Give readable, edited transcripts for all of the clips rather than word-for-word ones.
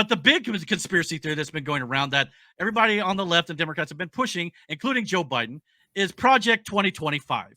But the big conspiracy theory that's been going around that everybody on the left and Democrats have been pushing, including Joe Biden, is Project 2025.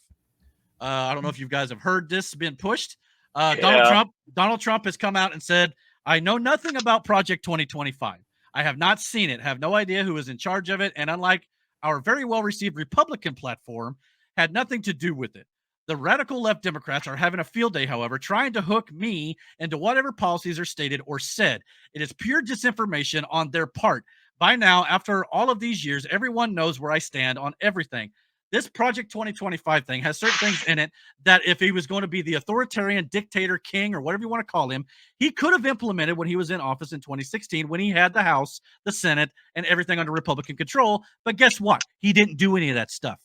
I don't know if you guys have heard this been pushed. Donald Trump has come out and said, I know nothing about Project 2025. I have not seen it, have no idea who is in charge of it, and unlike our very well-received Republican platform, had nothing to do with it. The radical left Democrats are having a field day, however, trying to hook me into whatever policies are stated or said. It is pure disinformation on their part. By now, after all of these years, everyone knows where I stand on everything. This Project 2025 thing has certain things in it that if he was going to be the authoritarian dictator king or whatever you want to call him, he could have implemented when he was in office in 2016 when he had the House, the Senate, and everything under Republican control. But guess what? He didn't do any of that stuff.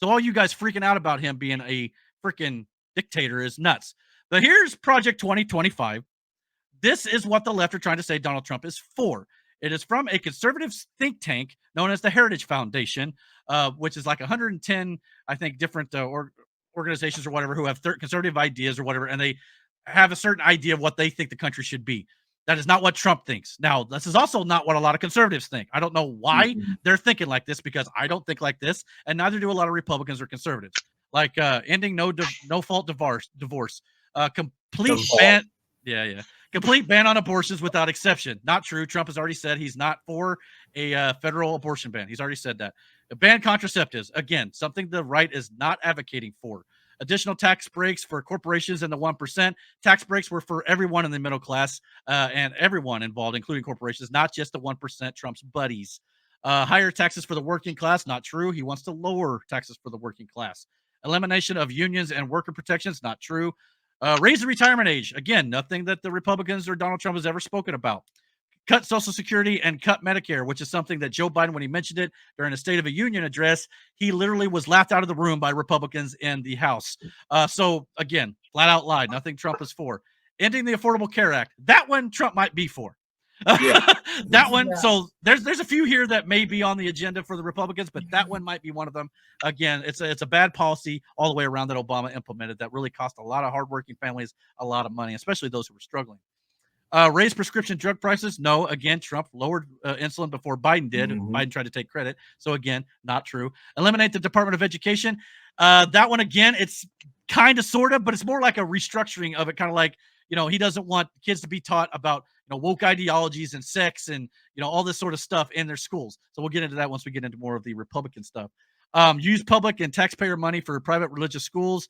So all you guys freaking out about him being a freaking dictator is nuts. But here's Project 2025. This is what the left are trying to say Donald Trump is for. It is from a conservative think tank known as the Heritage Foundation, which is like 110, I think, different organizations or whatever who have conservative ideas or whatever, and they have a certain idea of what they think the country should be. That is not what Trump thinks. Now, this is also not what a lot of conservatives think. I don't know why they're thinking like this, because I don't think like this, and neither do a lot of Republicans or conservatives. Like ending no-fault divorce, complete ban. Yeah. Complete ban on abortions without exception. Not true. Trump has already said he's not for a federal abortion ban. He's already said that. Ban contraceptives. Again, something the right is not advocating for. Additional tax breaks for corporations and the 1%. Tax breaks were for everyone in the middle class and everyone involved, including corporations, not just the 1%, Trump's buddies. Higher taxes for the working class. Not true. He wants to lower taxes for the working class. Elimination of unions and worker protections. Not true. Raise the retirement age. Again, nothing that the Republicans or Donald Trump has ever spoken about. Cut Social Security and cut Medicare, which is something that Joe Biden, when he mentioned it during a State of the Union address, he literally was laughed out of the room by Republicans in the House. So, again, flat out lied. Nothing Trump is for. Ending the Affordable Care Act. That one Trump might be for. That one. Yeah. So there's a few here that may be on the agenda for the Republicans, but that one might be one of them. Again, it's a bad policy all the way around that Obama implemented that really cost a lot of hardworking families a lot of money, especially those who were struggling. Raise prescription drug prices. No, again, Trump lowered insulin before Biden did. Biden tried to take credit. So again, not true. Eliminate the Department of Education. That one, again, it's kind of sort of, but it's more like a restructuring of it. Kind of like, he doesn't want kids to be taught about woke ideologies and sex and all this sort of stuff in their schools. So we'll get into that once we get into more of the Republican stuff. Use public and taxpayer money for private religious schools.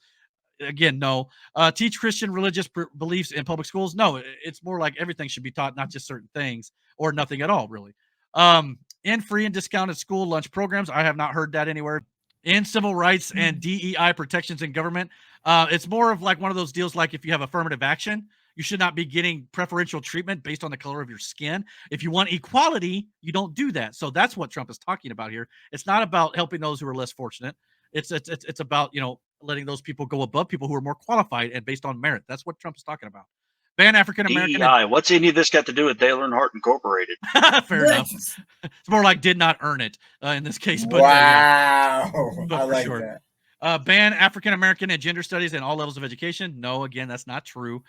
Again, no. Teach Christian religious beliefs in public schools. No, it's more like everything should be taught, not just certain things or nothing at all, really. In free and discounted school lunch programs. I have not heard that anywhere. In civil rights and DEI protections in government. It's more of like one of those deals like if you have affirmative action, you should not be getting preferential treatment based on the color of your skin. If you want equality, you don't do that. So that's what Trump is talking about here. It's not about helping those who are less fortunate. It's about, letting those people go above people who are more qualified and based on merit. That's what Trump is talking about. Ban African-American. DEI. What's any of this got to do with Dale Earnhardt Incorporated? Fair enough. It's more like did not earn it in this case. But, wow. But I like that. Ban African-American and gender studies in all levels of education. No, again, that's not true.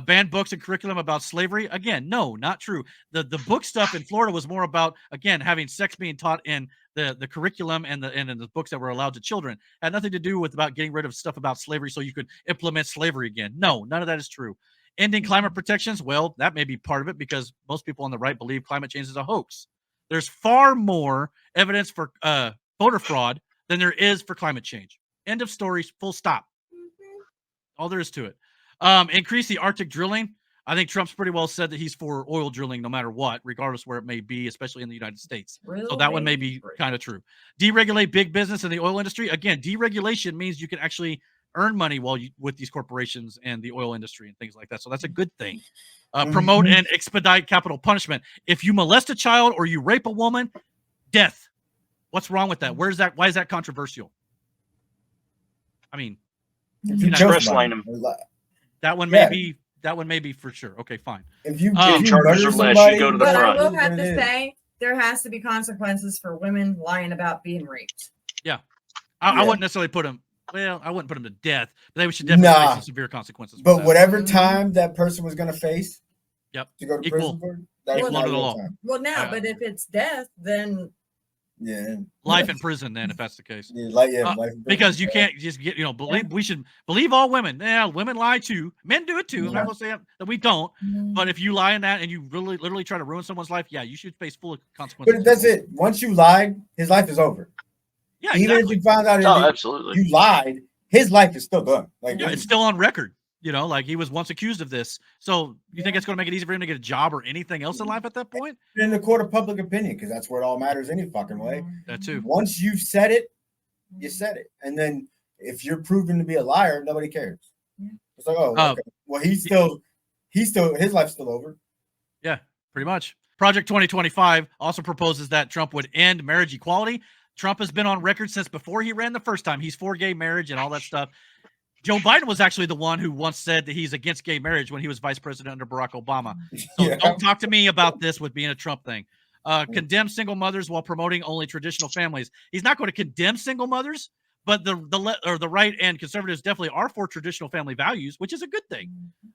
Ban books and curriculum about slavery. Again, no, not true. The book stuff in Florida was more about, again, having sex being taught in the curriculum and the books that were allowed to children. Had nothing to do with about getting rid of stuff about slavery so you could implement slavery again. No, none of that is true. Ending climate protections. Well, that may be part of it because most people on the right believe climate change is a hoax. There's far more evidence for voter fraud than there is for climate change. End of story. Full stop. All there is to it. Increase the Arctic drilling. I think Trump's pretty well said that he's for oil drilling no matter what, regardless where it may be, especially in the United States. Really? So that one may be kind of true. Deregulate big business in the oil industry. Again, deregulation means you can actually earn money with these corporations and the oil industry and things like that. So that's a good thing. Promote and expedite capital punishment. If you molest a child or you rape a woman, death. What's wrong with that? Where's that? Why is that controversial? I mean, that one may be. That one may be for sure. Okay, fine. If you charges are less, you go to the front. I will have to say there has to be consequences for women lying about being raped. Yeah, I wouldn't necessarily put them. Well, I wouldn't put them to death, but they should definitely face some severe consequences. But whatever time that person was going to face, yep, to go to prison for, That's Equal not under the real law. time. Well, now, but if it's death, then Yeah. Life in prison, then, if that's the case. Yeah, life in prison. Because you can't just get, believe we should believe all women. Yeah, women lie too. Men do it too. I'm not gonna say that we don't. But if you lie in that and you really literally try to ruin someone's life, yeah, you should face full consequences. But that's it. Once you lied, his life is over. Yeah, even exactly. if you found out absolutely. you lied, his life is still done. Like it's still on record. Like he was once accused of this. So you think it's going to make it easy for him to get a job or anything else in life at that point? In the court of public opinion, because that's where it all matters any fucking way. That too. Once you've said it, you said it. And then if you're proven to be a liar, nobody cares. It's like, okay. Well, he's still his life's still over. Yeah, pretty much. Project 2025 also proposes that Trump would end marriage equality. Trump has been on record since before he ran the first time. He's for gay marriage and all that stuff. Joe Biden was actually the one who once said that he's against gay marriage when he was vice president under Barack Obama. So don't talk to me about this with being a Trump thing. Condemn single mothers while promoting only traditional families. He's not going to condemn single mothers, but the right and conservatives definitely are for traditional family values, which is a good thing.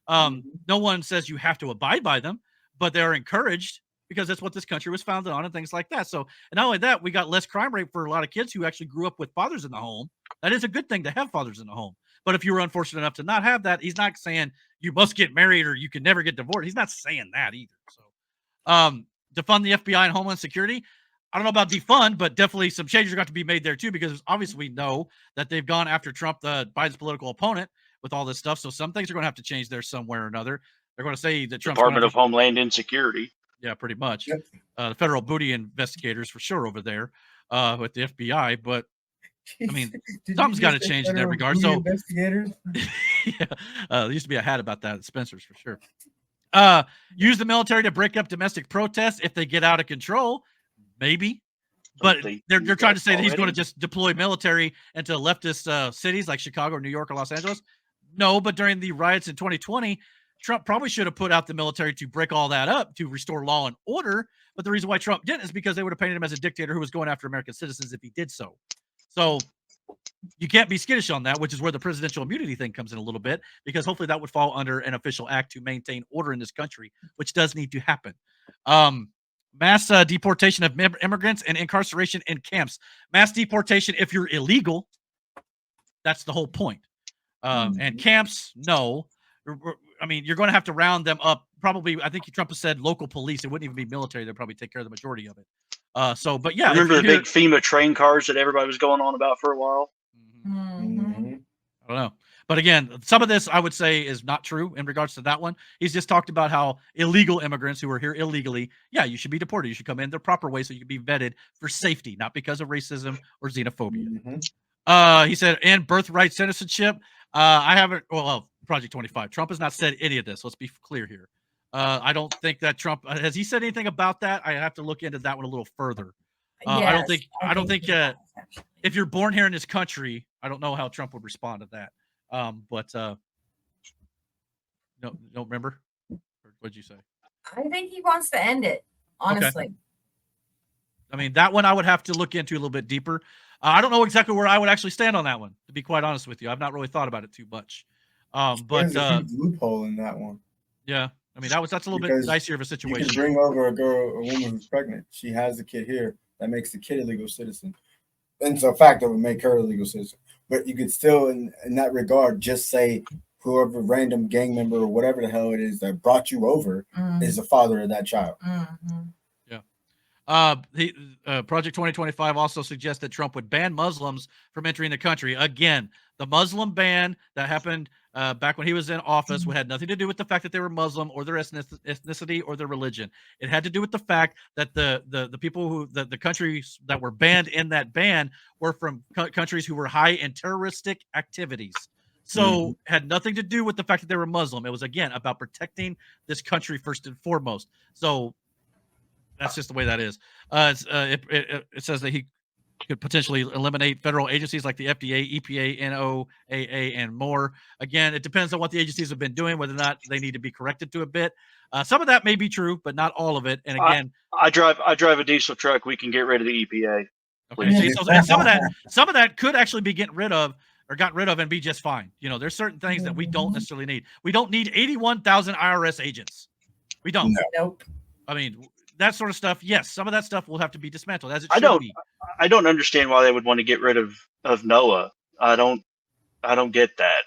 No one says you have to abide by them, but they're encouraged because that's what this country was founded on and things like that. So, and not only that, we got less crime rate for a lot of kids who actually grew up with fathers in the home. That is a good thing to have fathers in the home. But if you were unfortunate enough to not have that, he's not saying you must get married or you can never get divorced. He's not saying that either. So, defund the FBI and Homeland Security. I don't know about defund, but definitely some changes are going to be made there too, because obviously we know that they've gone after Trump, Biden's political opponent, with all this stuff. So some things are going to have to change there somewhere or another. They're going to say that Trump's Department of Homeland Insecurity. Yeah, pretty much. The federal booty investigators for sure over there with the FBI, but I mean, something's got to change in that regard. So, investigators. Yeah, there used to be a hat about that at Spencer's for sure. Use the military to break up domestic protests if they get out of control, maybe. But they're trying to say that he's going to just deploy military into leftist cities like Chicago, or New York, or Los Angeles. No, but during the riots in 2020, Trump probably should have put out the military to break all that up to restore law and order. But the reason why Trump didn't is because they would have painted him as a dictator who was going after American citizens if he did so. So you can't be skittish on that, which is where the presidential immunity thing comes in a little bit, because hopefully that would fall under an official act to maintain order in this country, which does need to happen. Mass deportation of immigrants and incarceration in camps. Mass deportation if you're illegal. That's the whole point. And camps, no. I mean, you're going to have to round them up. Probably, I think Trump has said local police. It wouldn't even be military. They'd probably take care of the majority of it. But yeah. Remember the big FEMA train cars that everybody was going on about for a while? I don't know. But again, some of this I would say is not true in regards to that one. He's just talked about how illegal immigrants who are here illegally, yeah, you should be deported. You should come in the proper way so you can be vetted for safety, not because of racism or xenophobia. He said, and birthright citizenship. I haven't, well, Project 25. Trump has not said any of this. Let's be clear here. I don't think that Trump has he said anything about that. I have to look into that one a little further. Yes, I don't think if you're born here in this country, I don't know how Trump would respond to that. But no, don't remember. What'd you say? I think he wants to end it. Honestly. Okay. I mean, that one I would have to look into a little bit deeper. I don't know exactly where I would actually stand on that one, to be quite honest with you. I've not really thought about it too much. But there's a huge loophole in that one. Yeah, I mean that's a little bit dicier of a situation. You can bring over a woman who's pregnant. She has the kid here. That makes the kid a legal citizen. And so, fact, that would make her a legal citizen. But you could still, in that regard, just say whoever random gang member or whatever the hell it is that brought you over is the father of that child. Project 2025 also suggests that Trump would ban Muslims from entering the country. Again, the Muslim ban that happened back when he was in office had nothing to do with the fact that they were Muslim or their ethnicity or their religion. It had to do with the fact that the people who the countries that were banned in that ban were from countries who were high in terroristic activities. So had nothing to do with the fact that they were Muslim. It was, again, about protecting this country first and foremost. So that's just the way that is. It says that he could potentially eliminate federal agencies like the FDA, EPA, NOAA, and more. Again, it depends on what the agencies have been doing, whether or not they need to be corrected to a bit. Some of that may be true, but not all of it. And again, I drive a diesel truck. We can get rid of the EPA. Okay, see, so, and some of that could actually be gotten rid of and be just fine. You know, there's certain things that we don't necessarily need. We don't need 81,000 IRS agents. We don't. Nope. I mean, that sort of stuff. Yes, some of that stuff will have to be dismantled, as it I should don't be. I don't understand why they would want to get rid of NOAA. I don't get that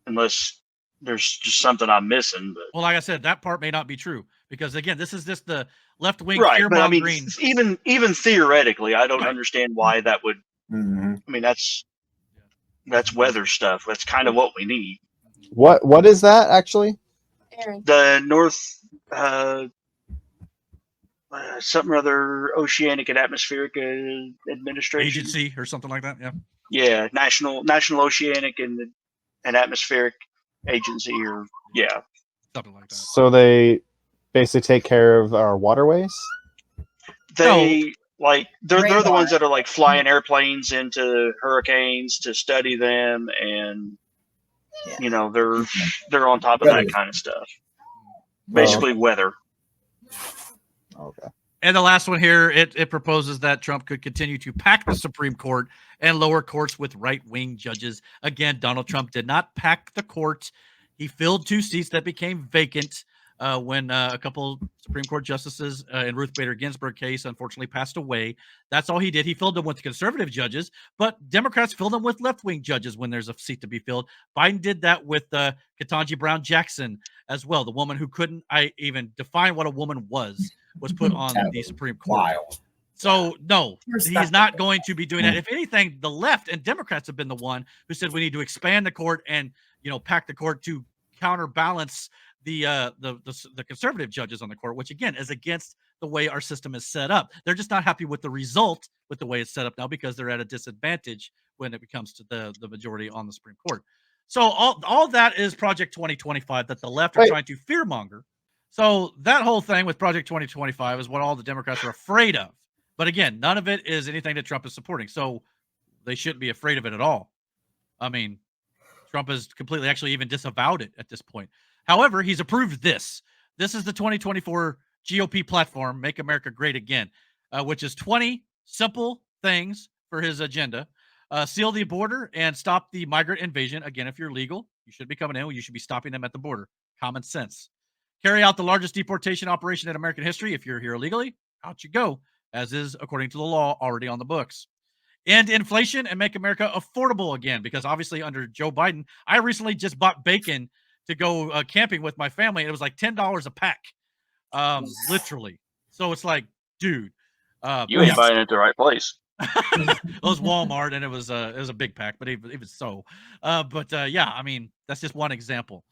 unless there's just something I'm missing. But Well, like I said, that part may not be true because again, this is just the left wing right, fear but I mean, mongering. even theoretically, I don't Right. understand why that would. Mhm. I mean, that's weather stuff. That's kind of what we need. What is that actually? The North something or other Oceanic and Atmospheric Administration Agency or something like that. Yeah. Yeah, National Oceanic and Atmospheric Agency, or yeah, Something like that. So they basically take care of our waterways. they like they're the Radar. ones that are like flying airplanes into hurricanes to study them, and Yeah. you know they're on top of that kind of stuff. Basically, weather. Okay. And the last one here, it proposes that Trump could continue to pack the Supreme Court and lower courts with right-wing judges. Again, Donald Trump did not pack the court. He filled 2 seats that became vacant when a couple Supreme Court justices in Ruth Bader Ginsburg case unfortunately passed away. That's all he did. He filled them with conservative judges, but Democrats filled them with left-wing judges when there's a seat to be filled. Biden did that with Ketanji Brown Jackson as well, the woman who couldn't even define what a woman was put on the Supreme Court. Wild. So no, he's Respectable. not going to be doing that. If anything, the left and Democrats have been the one who said we need to expand the court and pack the court to counterbalance the conservative judges on the court, which again is against the way our system is set up. They're just not happy with the result with the way it's set up now because they're at a disadvantage when it comes to the majority on the Supreme Court. So all that is Project 2025 that the left are trying to fearmonger. So that whole thing with Project 2025 is what all the Democrats are afraid of. But again, none of it is anything that Trump is supporting. So they shouldn't be afraid of it at all. I mean, Trump has completely actually even disavowed it at this point. However, he's approved this. This is the 2024 GOP platform, Make America Great Again, which is 20 simple things for his agenda. Seal the border and stop the migrant invasion. Again, if you're legal, you should be coming in. You should be stopping them at the border. Common sense. Carry out the largest deportation operation in American history. If you're here illegally, out you go, as is, according to the law, already on the books. End inflation and make America affordable again, because obviously under Joe Biden, I recently just bought bacon to go camping with my family, and it was like $10 a pack, literally. So it's like, dude. You ain't buying it at the right place. It was Walmart, and it was a big pack, but even so. Yeah, I mean, that's just one example.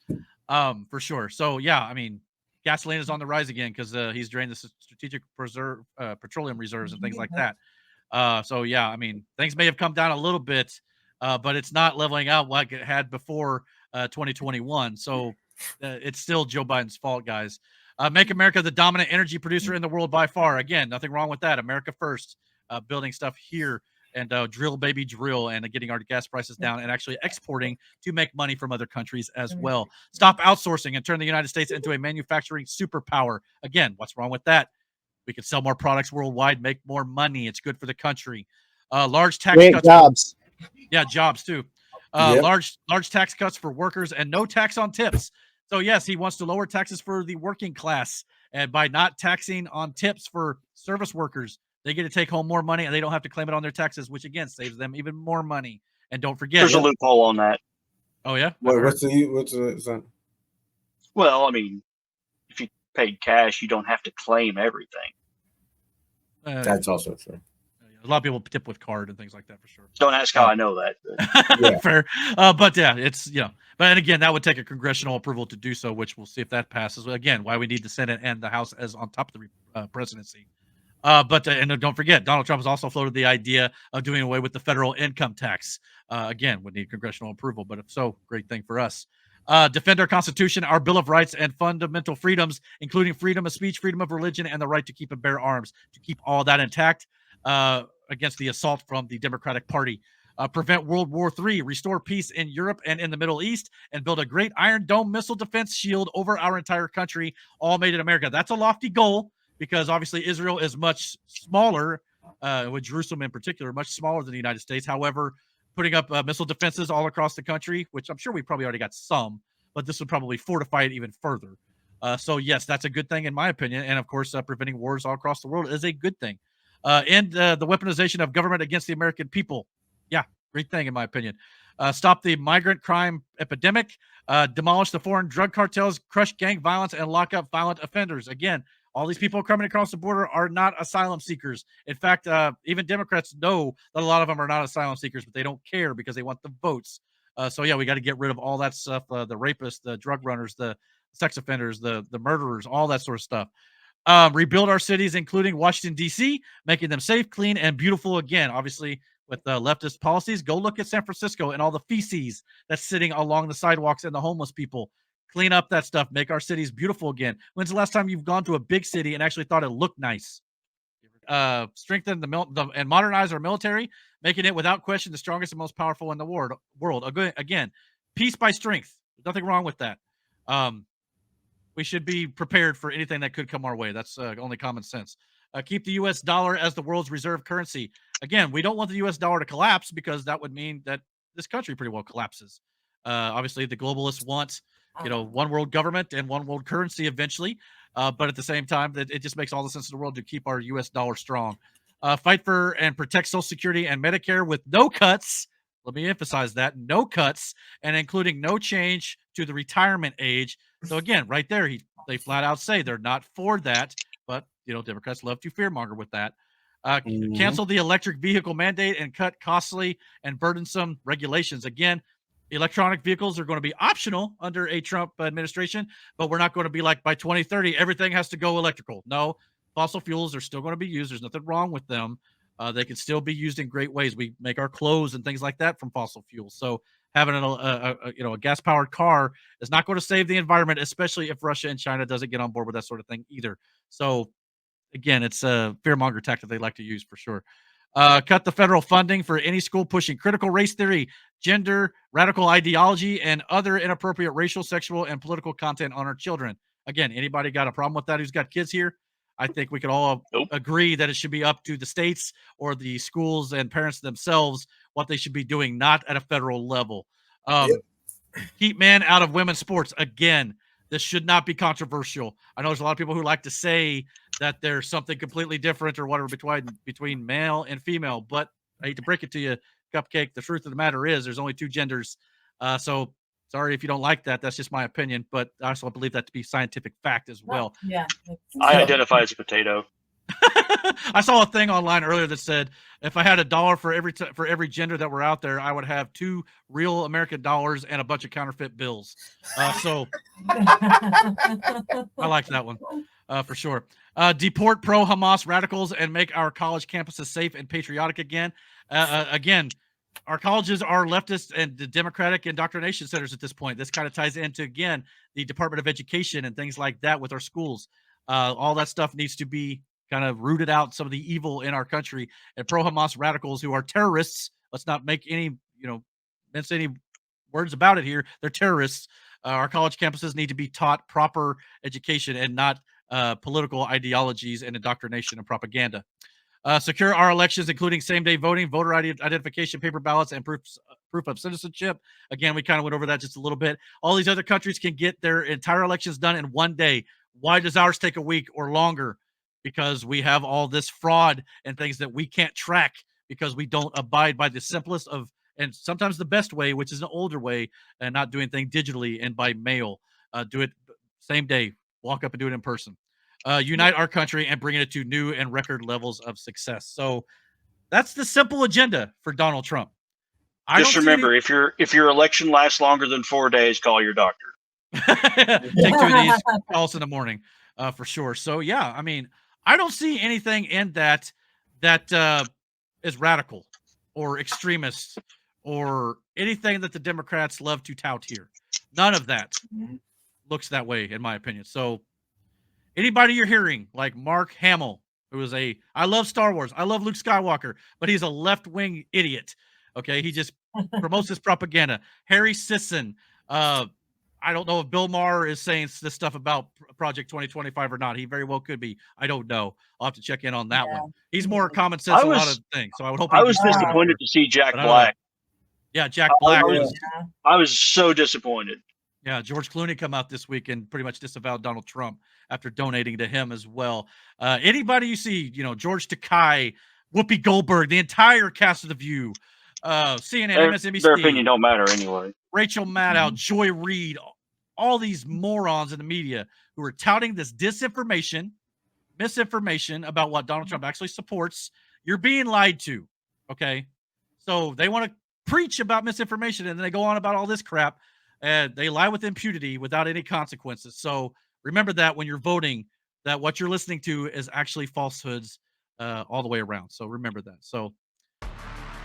For sure. So yeah, I mean, gasoline is on the rise again because he's drained the strategic petroleum reserves and things like that. So yeah, I mean, things may have come down a little bit, but it's not leveling out like it had before 2021. So it's still Joe Biden's fault, guys. Make America the dominant energy producer in the world by far. Again, nothing wrong with that. America first. Building stuff here and drill, baby, drill, and getting our gas prices down and actually exporting to make money from other countries as well. Stop outsourcing and turn the United States into a manufacturing superpower. Again, what's wrong with that? We could sell more products worldwide, make more money. It's good for the country. Large tax cuts. Jobs. Yeah, jobs too. Yep. Large tax cuts for workers and no tax on tips. So yes, he wants to lower taxes for the working class, and by not taxing on tips for service workers, they get to take home more money and they don't have to claim it on their taxes, which again saves them even more money. And don't forget, There's a loophole on that. Oh yeah. What's the Well, I mean, if you paid cash, you don't have to claim everything. That's also true. A lot of people tip with card and things like that for sure. Don't ask how I know that. But. Yeah. Fair. But yeah, it's But again, that would take a congressional approval to do so, which we'll see if that passes. Again, why we need the Senate and the House as on top of the presidency. And don't forget, Donald Trump has also floated the idea of doing away with the federal income tax. Again, would need congressional approval, but if so, great thing for us. Defend our Constitution, our Bill of Rights, and fundamental freedoms, including freedom of speech, freedom of religion, and the right to keep and bear arms, to keep all that intact against the assault from the Democratic Party. Prevent World War III, restore peace in Europe and in the Middle East, and build a great Iron Dome missile defense shield over our entire country, all made in America. That's a lofty goal, because obviously Israel is much smaller, with Jerusalem in particular, much smaller than the United States. However, putting up missile defenses all across the country, which I'm sure we probably already got some, but this would probably fortify it even further. So yes, that's a good thing in my opinion. And of course, preventing wars all across the world is a good thing. End the weaponization of government against the American people. Yeah, great thing in my opinion. Stop the migrant crime epidemic. Demolish the foreign drug cartels. Crush gang violence and lock up violent offenders. Again, all these people coming across the border are not asylum seekers. In fact, even Democrats know that a lot of them are not asylum seekers, but they don't care because they want the votes. So yeah, we got to get rid of all that stuff. The rapists, the drug runners, the sex offenders, the murderers, all that sort of stuff. Rebuild our cities, including Washington, D.C., making them safe, clean, and beautiful again. Obviously, with leftist policies, go look at San Francisco and all the feces that's sitting along the sidewalks and the homeless people. Clean up that stuff. Make our cities beautiful again. When's the last time you've gone to a big city and actually thought it looked nice? Strengthen and modernize our military, making it without question the strongest and most powerful in the world. Again, peace by strength. There's nothing wrong with that. We should be prepared for anything that could come our way. That's only common sense. Keep the U.S. dollar as the world's reserve currency. Again, we don't want the U.S. dollar to collapse because that would mean that this country pretty well collapses. Obviously, the globalists want, one world government and one world currency eventually. But at the same time, it just makes all the sense in the world to keep our U.S. dollar strong. Fight for and protect Social Security and Medicare with no cuts. Let me emphasize that. No cuts, and including no change to the retirement age. So again, right there, they flat out say they're not for that. But, Democrats love to fearmonger with that. Cancel the electric vehicle mandate and cut costly and burdensome regulations. Again, electronic vehicles are going to be optional under a Trump administration, but we're not going to be like by 2030, everything has to go electrical. No, fossil fuels are still going to be used. There's nothing wrong with them. They can still be used in great ways. We make our clothes and things like that from fossil fuels. So having a gas-powered car is not going to save the environment, especially if Russia and China doesn't get on board with that sort of thing either. So again, it's a fearmonger tactic they like to use for sure. Cut the federal funding for any school pushing critical race theory, gender, radical ideology, and other inappropriate racial, sexual, and political content on our children. Again, anybody got a problem with that who's got kids here? I think we could all agree that it should be up to the states or the schools and parents themselves what they should be doing, not at a federal level. Keep men out of women's sports. Again, this should not be controversial. I know there's a lot of people who like to say that there's something completely different or whatever between male and female, but I hate to break it to you, Cupcake, the truth of the matter is there's only two genders. So sorry if you don't like that. That's just my opinion, but I also believe that to be scientific fact as well. Yeah. I identify as a potato. I saw a thing online earlier that said if I had $1 for every gender that were out there, I would have 2 real American dollars and a bunch of counterfeit bills. So I like that one for sure. Deport pro-Hamas radicals and make our college campuses safe and patriotic again. Again, our colleges are leftist and the Democratic indoctrination centers at this point. This kind of ties into, again, the Department of Education and things like that with our schools. All that stuff needs to be kind of rooted out some of the evil in our country, and pro-Hamas radicals who are terrorists. Let's not make any, mince any words about it here. They're terrorists. Our college campuses need to be taught proper education and not political ideologies and indoctrination and propaganda. Secure our elections, including same-day voting, voter ID identification, paper ballots, and proof of citizenship. Again, we kind of went over that just a little bit. All these other countries can get their entire elections done in one day. Why does ours take a week or longer? Because we have all this fraud and things that we can't track because we don't abide by the simplest of, and sometimes the best way, which is an older way, and not doing things digitally and by mail. Do it same day, walk up and do it in person. Unite our country and bring it to new and record levels of success. So that's the simple agenda for Donald Trump. Just remember, if your election lasts longer than 4 days, call your doctor. Take 2 of these, call us in the morning for sure. So yeah, I mean, I don't see anything in that is radical or extremist or anything that the Democrats love to tout here. None of that looks that way, in my opinion. So anybody you're hearing, like Mark Hamill, who is I love Star Wars, I love Luke Skywalker, but he's a left-wing idiot. Okay, he just promotes this propaganda. Harry Sisson, I don't know if Bill Maher is saying this stuff about Project 2025 or not. He very well could be. I don't know. I'll have to check in on that one. He's more common sense in a lot of things. So I would hope. I was disappointed to see Jack Black. Yeah, Jack Black. I was so disappointed. Yeah, George Clooney come out this week and pretty much disavowed Donald Trump after donating to him as well. Anybody you see, George Takei, Whoopi Goldberg, the entire cast of The View, CNN, MSNBC, Their opinion don't matter anyway. Rachel Maddow, Joy Reid, all these morons in the media who are touting this misinformation about what Donald Trump actually supports. You're being lied to, okay? So they want to preach about misinformation, and then they go on about all this crap, and they lie with impunity without any consequences. So remember that when you're voting, that what you're listening to is actually falsehoods all the way around. So remember that. So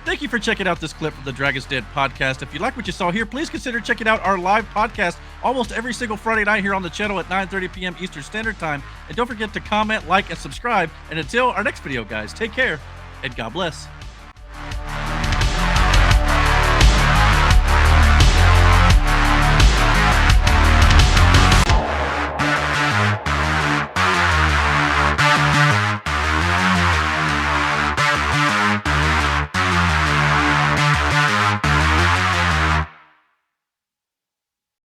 thank you for checking out this clip from the Dragon's Den podcast. If you like what you saw here, please consider checking out our live podcast almost every single Friday night here on the channel at 9:30 p.m. Eastern Standard Time. And don't forget to comment, like, and subscribe. And until our next video, guys, take care and God bless.